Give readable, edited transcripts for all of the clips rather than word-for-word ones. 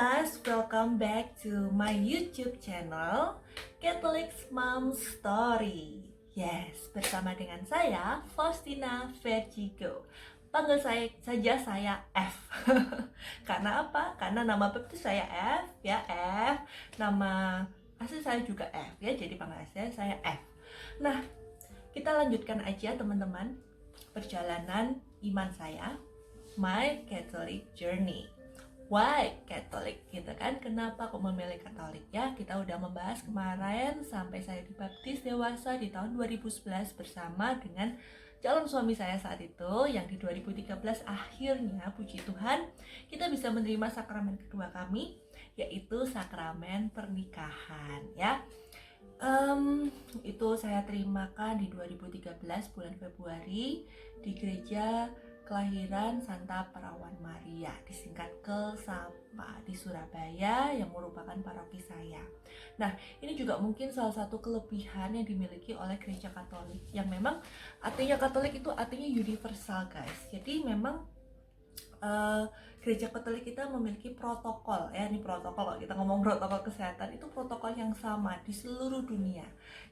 guys, welcome back to my YouTube channel Catholics Mom Story. Yes, bersama dengan saya Faustina Vertigo. Panggil saja saya F. Karena apa? Karena nama baptis saya F, ya F. Nama asli saya juga F, ya. Jadi panggil saya F. Nah, kita lanjutkan aja teman-teman perjalanan iman saya, my Catholic journey. Why Catholic gitu kan? Kenapa kok memilih Katolik ya? Kita udah membahas kemarin sampai saya dibaptis dewasa di tahun 2011 bersama dengan calon suami saya saat itu, yang di 2013 akhirnya puji Tuhan kita bisa menerima sakramen kedua kami, yaitu sakramen pernikahan ya. Itu saya terimakan di 2013 bulan Februari di gereja kelahiran Santa Perawan Maria, disingkat KELSAPA, di Surabaya, yang merupakan paroki saya. Nah, ini juga mungkin salah satu kelebihan yang dimiliki oleh gereja Katolik, yang memang artinya Katolik itu artinya universal guys. Jadi memang gereja Katolik kita memiliki protokol ya, ini protokol, kalau kita ngomong protokol kesehatan itu protokol yang sama di seluruh dunia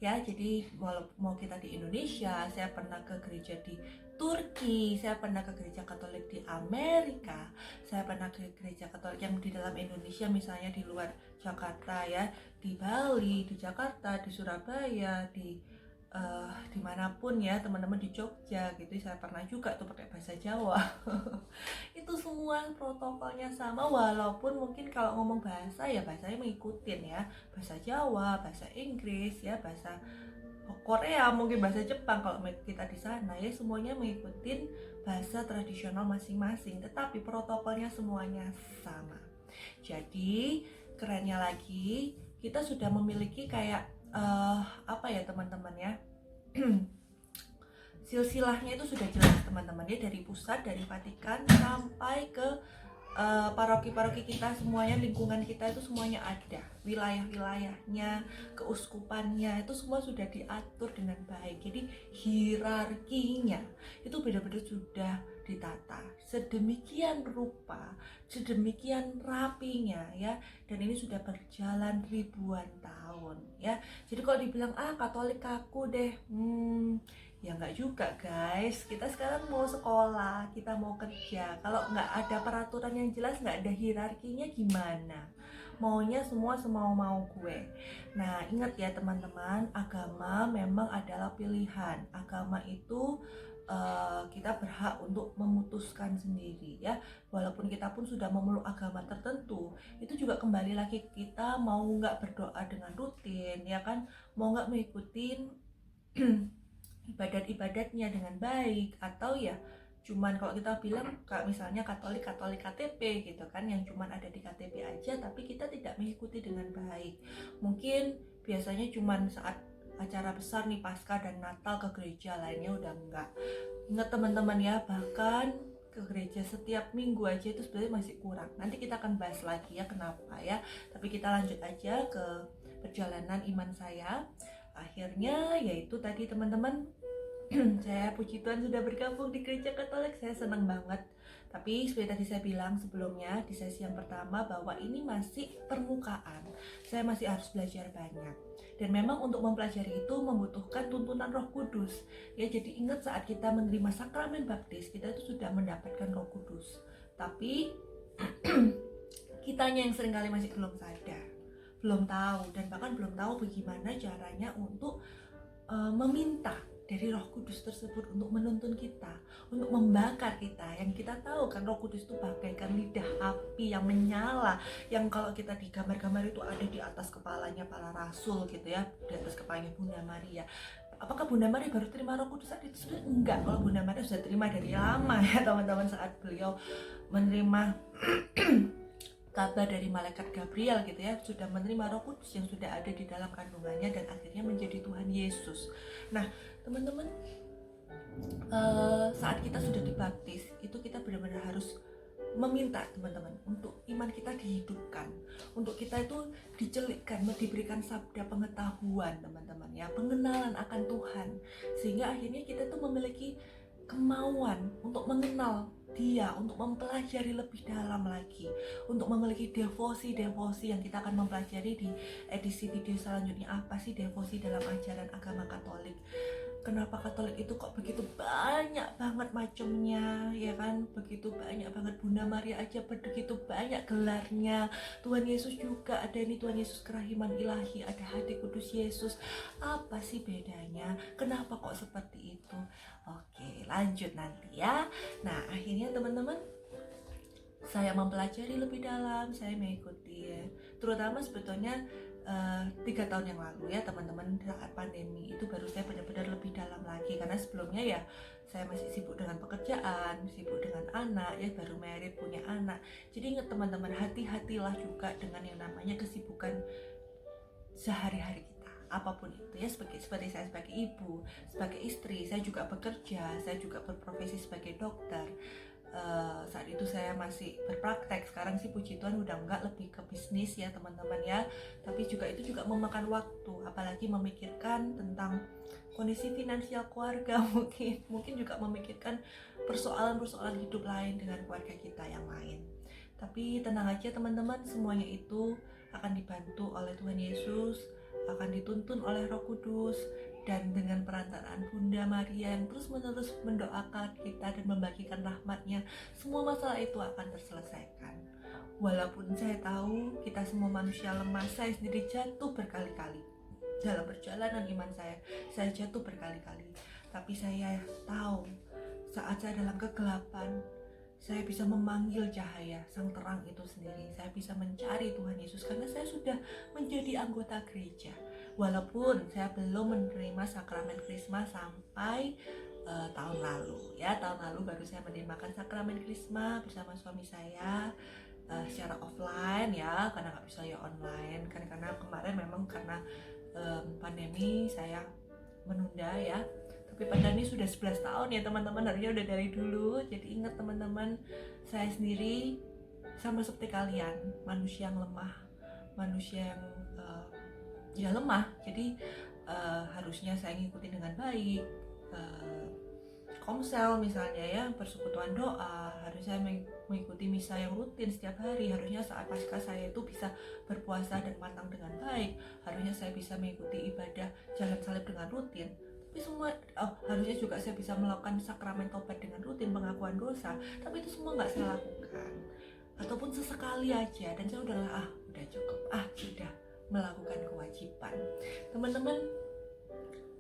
ya. Jadi mau kita di Indonesia, saya pernah ke gereja di Turki, saya pernah ke gereja Katolik di Amerika, saya pernah ke gereja Katolik yang di dalam Indonesia, misalnya di luar Jakarta ya, di Bali, di Jakarta, di Surabaya, dimanapun ya teman-teman, di Jogja gitu. Saya pernah juga tuh pakai bahasa Jawa. Itu semua protokolnya sama, walaupun mungkin kalau ngomong bahasa ya bahasanya mengikutin ya, bahasa Jawa, bahasa Inggris ya, bahasa Korea, mungkin bahasa Jepang kalau kita di sana ya, semuanya mengikutin bahasa tradisional masing-masing, tetapi protokolnya semuanya sama. Jadi kerennya lagi, kita sudah memiliki kayak apa ya teman-teman ya, silsilahnya itu sudah jelas teman-teman ya, dari pusat, dari Vatikan sampai ke paroki-paroki kita semuanya, lingkungan kita itu semuanya ada, wilayah-wilayahnya, keuskupannya itu semua sudah diatur dengan baik. Jadi hierarkinya itu benar-benar sudah ditata sedemikian rupa, sedemikian rapinya ya, dan ini sudah berjalan ribuan tahun ya. Jadi kalau dibilang Katolik kaku deh, ya nggak juga guys. Kita sekarang mau sekolah, kita mau kerja, kalau nggak ada peraturan yang jelas, nggak ada hierarkinya, gimana maunya semua semau-mau gue. Nah ingat ya teman-teman, agama memang adalah pilihan. Agama itu kita berhak untuk memutuskan sendiri ya. Walaupun kita pun sudah memeluk agama tertentu, itu juga kembali lagi kita mau nggak berdoa dengan rutin ya kan, mau nggak mengikuti ibadat-ibadatnya dengan baik, atau ya cuman kalau kita bilang kayak misalnya Katolik KTP gitu kan, yang cuman ada di KTP aja tapi kita tidak mengikuti dengan baik. Mungkin biasanya cuman saat acara besar nih, Paskah dan Natal ke gereja, lainnya udah enggak. Ingat teman-teman ya, bahkan ke gereja setiap minggu aja itu sebenarnya masih kurang. Nanti kita akan bahas lagi ya kenapa ya, tapi kita lanjut aja ke perjalanan iman saya. Akhirnya yaitu tadi teman-teman, saya puji Tuhan sudah bergabung di gereja Katolik, saya senang banget. Tapi seperti tadi saya bilang sebelumnya di sesi yang pertama, bahwa ini masih permukaan, saya masih harus belajar banyak. Dan memang untuk mempelajari itu membutuhkan tuntunan Roh Kudus ya. Jadi ingat, saat kita menerima sakramen baptis, kita itu sudah mendapatkan Roh Kudus, tapi kitanya yang seringkali masih belum sadar, belum tahu, dan bahkan belum tahu bagaimana caranya untuk meminta dari Roh Kudus tersebut untuk menuntun kita, untuk membakar kita. Yang kita tahu kan Roh Kudus itu bagaikan lidah api yang menyala, yang kalau kita di gambar-gambar itu ada di atas kepalanya para rasul gitu ya, di atas kepalanya Bunda Maria. Apakah Bunda Maria baru terima Roh Kudus saat itu? Sebenarnya enggak, kalau Bunda Maria sudah terima dari lama ya teman-teman, saat beliau menerima kabar dari malaikat Gabriel gitu ya, sudah menerima Roh Kudus yang sudah ada di dalam kandungannya, dan akhirnya menjadi Tuhan Yesus. Nah teman-teman, saat kita sudah dibaptis itu kita benar-benar harus meminta teman-teman untuk iman kita dihidupkan, untuk kita itu dicelikkan, diberikan sabda pengetahuan teman-teman ya, pengenalan akan Tuhan, sehingga akhirnya kita tuh memiliki kemauan untuk mengenal Dia untuk mempelajari lebih dalam lagi, untuk memiliki devosi-devosi yang kita akan mempelajari di edisi video selanjutnya. Apa sih devosi dalam ajaran agama Katolik? Kenapa Katolik itu kok begitu banyak banget macamnya, ya kan? Begitu banyak banget, Bunda Maria aja begitu banyak gelarnya. Tuhan Yesus juga ada, ini Tuhan Yesus kerahiman ilahi, ada hati kudus Yesus. Apa sih bedanya? Kenapa kok seperti itu? Oke, lanjut nanti ya. Nah, akhirnya teman-teman, saya mempelajari lebih dalam, saya mengikuti ya. Terutama sebetulnya 3 tahun yang lalu ya teman-teman, saat pandemi itu baru saya benar-benar lebih dalam lagi, karena sebelumnya ya saya masih sibuk dengan pekerjaan, sibuk dengan anak ya, baru married punya anak. Jadi ingat teman-teman, hati-hatilah juga dengan yang namanya kesibukan sehari-hari kita, apapun itu ya, seperti saya sebagai ibu, sebagai istri, saya juga bekerja, saya juga berprofesi sebagai dokter. Saat itu saya masih berpraktek, sekarang sih puji Tuhan udah enggak, lebih ke bisnis ya teman-teman ya. Tapi juga itu juga memakan waktu, apalagi memikirkan tentang kondisi finansial keluarga, mungkin juga memikirkan persoalan-persoalan hidup lain dengan keluarga kita yang lain. Tapi tenang aja teman-teman, semuanya itu akan dibantu oleh Tuhan Yesus, akan dituntun oleh Roh Kudus, dan dengan perantaraan Bunda Maria yang terus-menerus mendoakan kita dan membagikan rahmat-Nya, semua masalah itu akan terselesaikan. Walaupun saya tahu kita semua manusia lemah, saya sendiri jatuh berkali-kali dalam perjalanan iman saya jatuh berkali-kali. Tapi saya tahu saat saya dalam kegelapan, saya bisa memanggil cahaya sang terang itu sendiri. Saya bisa mencari Tuhan Yesus karena saya sudah menjadi anggota gereja. Walaupun saya belum menerima sakramen Krisma sampai tahun lalu ya, tahun lalu baru saya menerima sakramen Krisma bersama suami saya secara offline ya, karena nggak bisa ya online kan, karena kemarin memang karena pandemi saya menunda ya. Tapi padahal ini sudah 11 tahun ya teman-teman, harusnya udah dari dulu. Jadi ingat teman-teman, saya sendiri sama seperti kalian, manusia yang lemah, manusia yang ya lemah. Jadi harusnya saya ngikutin dengan baik komsel misalnya ya, persekutuan doa, harusnya mengikuti misa yang rutin setiap hari. Harusnya saat Paskah saya itu bisa berpuasa dan matang dengan baik. Harusnya saya bisa mengikuti ibadah jalan salib dengan rutin. Tapi semua harusnya juga saya bisa melakukan sakramen tobat dengan rutin, pengakuan dosa. Tapi itu semua nggak saya lakukan, ataupun sesekali aja. Dan saya udah cukup, sudah melakukan kewajiban. Teman-teman,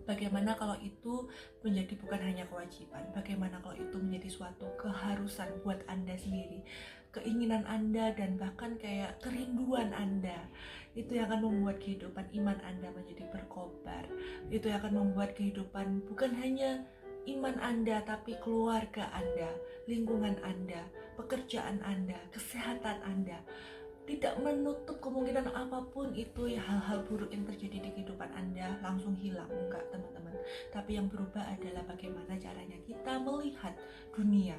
bagaimana kalau itu menjadi bukan hanya kewajiban? Bagaimana kalau itu menjadi suatu keharusan buat Anda sendiri, keinginan Anda, dan bahkan kayak kerinduan Anda? Itu yang akan membuat kehidupan iman Anda menjadi berkobar. Itu yang akan membuat kehidupan bukan hanya iman Anda, tapi keluarga Anda, lingkungan Anda, pekerjaan Anda, kesehatan Anda. Tidak menutup kemungkinan apapun itu ya, hal-hal buruk yang terjadi di kehidupan Anda langsung hilang, enggak teman-teman. Tapi yang berubah adalah bagaimana caranya kita melihat dunia,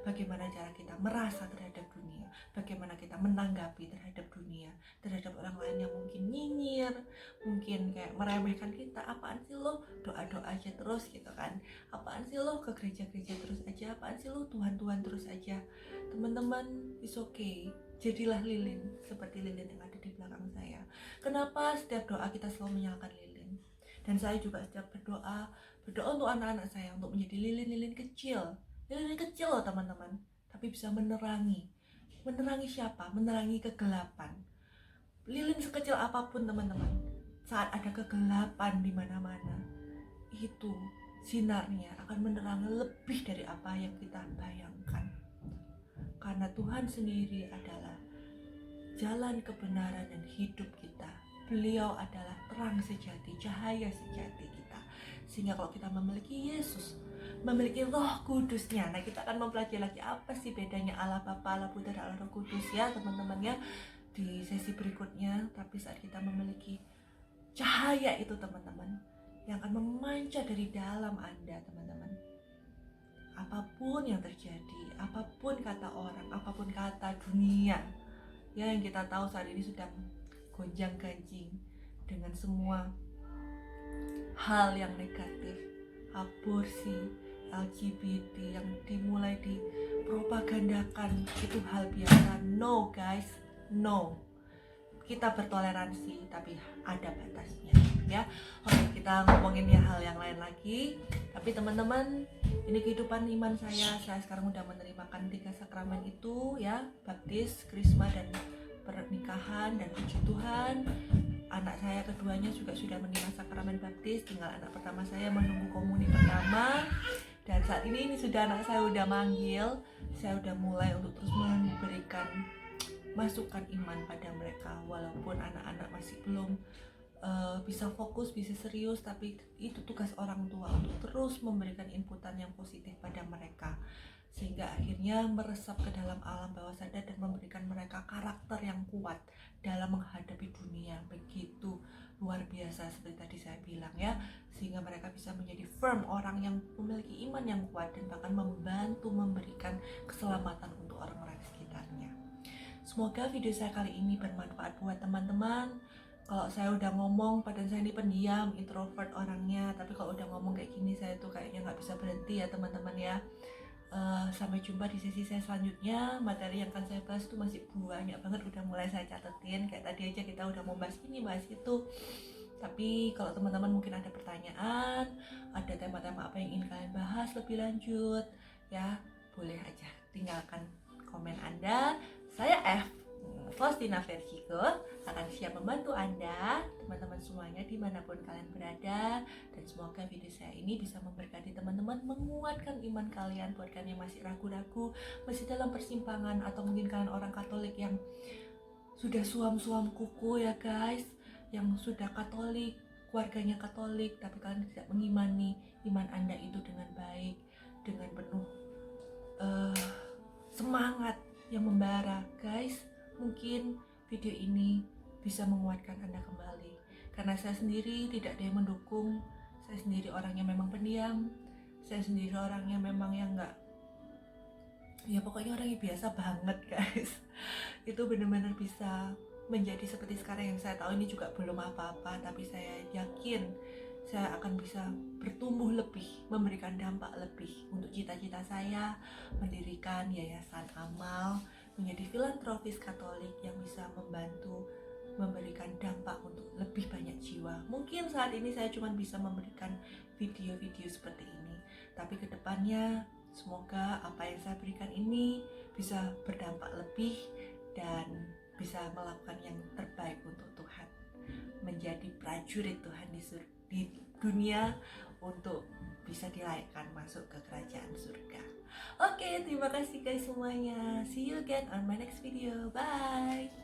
bagaimana cara kita merasa terhadap dunia, bagaimana kita menanggapi terhadap dunia, terhadap orang lain yang mungkin nyinyir, mungkin kayak meremehkan kita. Apaan sih lo doa-doa aja terus gitu kan, apaan sih lo ke gereja-gereja terus aja, apaan sih lo Tuhan-Tuhan terus aja. Teman-teman, it's okay, jadilah lilin seperti lilin yang ada di belakang saya. Kenapa setiap doa kita selalu menyalakan lilin? Dan saya juga setiap berdoa untuk anak-anak saya untuk menjadi lilin-lilin kecil loh teman-teman, tapi bisa menerangi siapa? Menerangi kegelapan. Lilin sekecil apapun teman-teman, saat ada kegelapan di mana-mana, itu sinarnya akan menerangi lebih dari apa yang kita bayangkan. Karena Tuhan sendiri adalah jalan kebenaran dan hidup kita. Beliau adalah terang sejati, cahaya sejati kita. Sehingga kalau kita memiliki Yesus, memiliki Roh Kudusnya, nah kita akan mempelajari lagi apa sih bedanya Allah Bapa, Allah Putra, dan Allah Roh Kudus ya teman-teman ya, di sesi berikutnya. Tapi saat kita memiliki cahaya itu teman-teman, yang akan memancar dari dalam Anda teman-teman, apapun yang terjadi, apapun kata orang, apapun kata dunia ya, yang kita tahu saat ini sedang gonjang-ganjing dengan semua hal yang negatif, aborsi, LGBT yang dimulai dipropagandakan itu hal biasa. No guys, no. Kita bertoleransi tapi ada batasnya ya. Oke, kita ngomongin ya hal yang lain lagi. Tapi teman-teman, ini kehidupan iman saya sekarang udah menerimakan 3 sakramen itu ya, baptis, krisma, dan pernikahan. Dan puji Tuhan, anak saya keduanya juga sudah menerima sakramen baptis. Tinggal anak pertama saya menunggu komuni pertama. Dan saat ini sudah anak saya udah manggil. Saya udah mulai untuk terus memberikan masukan iman pada mereka, walaupun anak-anak masih belum bisa fokus, bisa serius, tapi itu tugas orang tua untuk terus memberikan inputan yang positif pada mereka, sehingga akhirnya meresap ke dalam alam bawah sadar dan memberikan mereka karakter yang kuat dalam menghadapi dunia. Begitu luar biasa seperti tadi saya bilang ya, sehingga mereka bisa menjadi firm, orang yang memiliki iman yang kuat dan bahkan membantu memberikan keselamatan untuk orang-orang di sekitarnya. Semoga video saya kali ini bermanfaat buat teman-teman. Kalau saya udah ngomong, padahal saya ini pendiam, introvert orangnya, tapi kalau udah ngomong kayak gini saya tuh kayaknya nggak bisa berhenti ya teman-teman ya. Sampai jumpa di sesi saya selanjutnya. Materi yang akan saya bahas tuh masih banyak banget, udah mulai saya catetin. Kayak tadi aja kita udah mau bahas ini, bahas itu. Tapi kalau teman-teman mungkin ada pertanyaan, ada tema-tema apa yang ingin kalian bahas lebih lanjut, ya boleh aja tinggalkan komen Anda. Saya Faustina Vertigo akan siap membantu Anda, teman-teman semuanya dimanapun kalian berada. Dan semoga video saya ini bisa memberkati teman-teman, menguatkan iman kalian. Buat kalian yang masih ragu-ragu, masih dalam persimpangan, atau mungkin kalian orang Katolik yang sudah suam-suam kuku ya guys, yang sudah Katolik, keluarganya Katolik, tapi kalian tidak mengimani iman Anda itu dengan baik, dengan penuh semangat yang membara. Guys, mungkin video ini bisa menguatkan Anda kembali, karena saya sendiri tidak ada yang mendukung. Saya sendiri orang yang memang pendiam, saya sendiri orang yang memang yang enggak, ya pokoknya orang yang biasa banget guys. Itu benar-benar bisa menjadi seperti sekarang yang saya tahu ini juga belum apa-apa, tapi saya yakin saya akan bisa bertumbuh lebih, memberikan dampak lebih untuk cita-cita saya mendirikan yayasan amal, menjadi filantropis Katolik yang bisa membantu memberikan dampak untuk lebih banyak jiwa. Mungkin saat ini saya cuma bisa memberikan video-video seperti ini, tapi kedepannya semoga apa yang saya berikan ini bisa berdampak lebih dan bisa melakukan yang terbaik untuk Tuhan, menjadi prajurit Tuhan di dunia untuk bisa dilayakkan masuk ke kerajaan surga. Oke, terima kasih guys semuanya. See you again on my next video. Bye.